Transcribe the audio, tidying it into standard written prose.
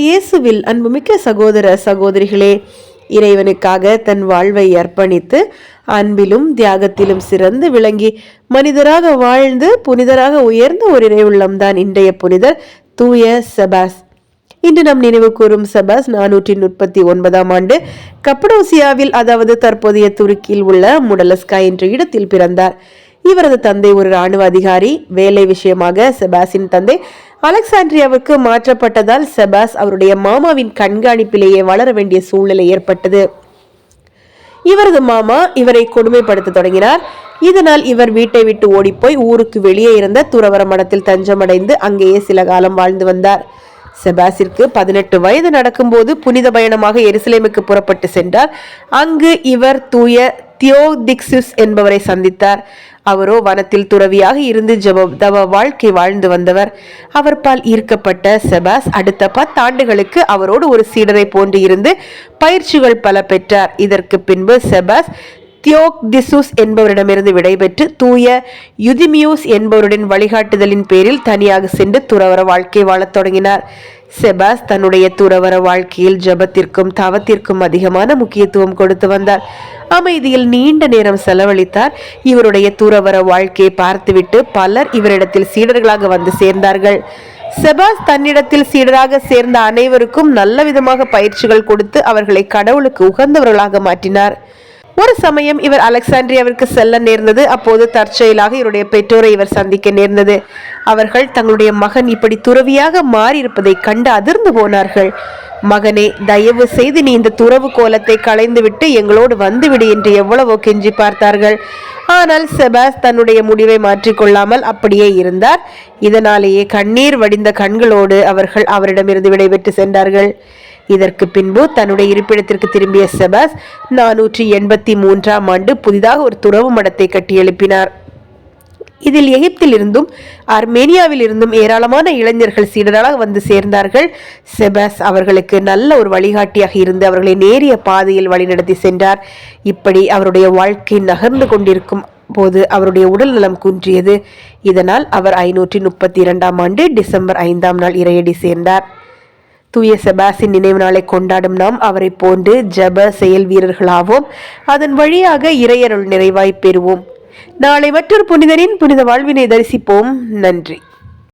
இயேசுவில் அன்புமிக்க சகோதர சகோதரிகளே, இறைவனுக்காக தன் வாழ்வை அர்ப்பணித்து அன்பிலும் தியாகத்திலும் சிறந்து விளங்கி மனிதராக வாழ்ந்து புனிதராக உயர்ந்த ஒரு இறை உள்ளம்தான் இன்றைய புனிதர் தூய செபாஸ். இன்று நம் நினைவு கூறும் செபாஸ் 439ஆம் ஆண்டு கப்படோசியாவில், அதாவது தற்போதைய துருக்கியில் உள்ள முடலஸ்கா என்ற இடத்தில் பிறந்தார். இவரது தந்தை ஒரு இராணுவ அதிகாரி. வேலை விஷயமாக செபாஸின் தந்தை அலெக்சாண்ட்ரியாவுக்கு மாற்றப்பட்டதால் செபாஸ் அவருடைய மாமாவின் கண்காணிப்பிலேயே வளர வேண்டிய சூழ்நிலை ஏற்பட்டது. இவரது மாமா இவரை கொடுமைப்படுத்த தொடங்கினார். இதனால் இவர் வீட்டை விட்டு ஓடிப்போய் ஊருக்கு வெளியே இருந்த துறவர மடத்தில் தஞ்சமடைந்து அங்கேயே சில காலம் வாழ்ந்து வந்தார். செபாஸிற்கு 18 வயது நடக்கும்போது புனித பயணமாக எருசலேமுக்கு புறப்பட்டு சென்றார். அங்கு இவர் தூய தியோதிக்சுஸ் என்பவரை சந்தித்தார். அவரோ வனத்தில் துறவியாக இருந்து தவ வாழ்க்கை வாழ்ந்து வந்தவர். அவர் பால் ஈர்க்கப்பட்ட செபாஸ் அடுத்த 10 ஆண்டுகளுக்கு அவரோடு ஒரு சீடரை போன்று இருந்து பயிற்சிகள் பல பெற்றார். இதற்கு பின்பு செபாஸ் தியோதிக்சுஸ் என்பவரிடமிருந்து விடைபெற்று தூய யுதிமியூஸ் என்பவருடன் வழிகாட்டுதலின் பேரில் தனியாக சென்று துறவர வாழ்க்கை வாழத் தொடங்கினார். செபாஸ் தன்னுடைய துறவர வாழ்க்கையில் ஜபத்திற்கும் தவத்திற்கும் அதிகமான முக்கியத்துவம் கொடுத்து வந்தார். அமைதியில் நீண்ட நேரம் செலவழித்தார். இவருடைய துறவர வாழ்க்கையை பார்த்துவிட்டு பலர் இவரிடத்தில் சீடர்களாக வந்து சேர்ந்தார்கள். செபாஸ் தன்னிடத்தில் சீடராக சேர்ந்த அனைவருக்கும் நல்ல விதமாக பயிற்சிகள் கொடுத்து அவர்களை கடவுளுக்கு உகந்தவர்களாக மாற்றினார். ஒரு சமயம் இவர் அலெக்சாண்ட்ரியாவிற்கு செல்ல நேர்ந்தது. அப்போது தற்செயலாக இவருடைய பெற்றோரை இவர் சந்திக்க நேர்ந்தது. அவர்கள் தங்களுடைய மகன் இப்படி துறவியாக மாறியிருப்பதை கண்டு அதிர்ந்து போனார்கள். மகனே, தயவு செய்து நீ இந்த துறவு கோலத்தை களைந்துவிட்டு எங்களோடு வந்துவிடு என்று எவ்வளவோ கெஞ்சி பார்த்தார்கள். ஆனால் செபாஸ் தன்னுடைய முடிவை மாற்றிக்கொள்ளாமல் அப்படியே இருந்தார். இதனாலேயே கண்ணீர் வடிந்த கண்களோடு அவர்கள் அவரிடமிருந்து விடைபெற்று சென்றார்கள். இதற்கு பின்பு தன்னுடைய இருப்பிடத்திற்கு திரும்பிய செபாஸ் 483ஆம் ஆண்டு புதிதாக ஒரு துறவு மடத்தை கட்டி எழுப்பினார். இதில் எகிப்தில் இருந்தும் ஆர்மேனியாவில் இருந்தும் ஏராளமான இளைஞர்கள் சீடராக வந்து சேர்ந்தார்கள். செபாஸ் அவர்களுக்கு நல்ல ஒரு வழிகாட்டியாக இருந்து அவர்களை நேரிய பாதையில் வழிநடத்தி சென்றார். இப்படி அவருடைய வாழ்க்கை நகர்ந்து கொண்டிருக்கும் போது அவருடைய உடல் நலம் குன்றியது. இதனால் அவர் 532ஆம் ஆண்டு டிசம்பர் 5ஆம் நாள் இறையடி சேர்ந்தார். தூய செபாஸின் நினைவு நாளை கொண்டாடும் நாம் அவரை போன்று ஜப செயல் வீரர்களாவோம். அதன் வழியாக இறையருள் நிறைவாய் பெறுவோம். நாளை மற்றொரு புனிதரின் புனித வாழ்வினை தரிசிப்போம். நன்றி.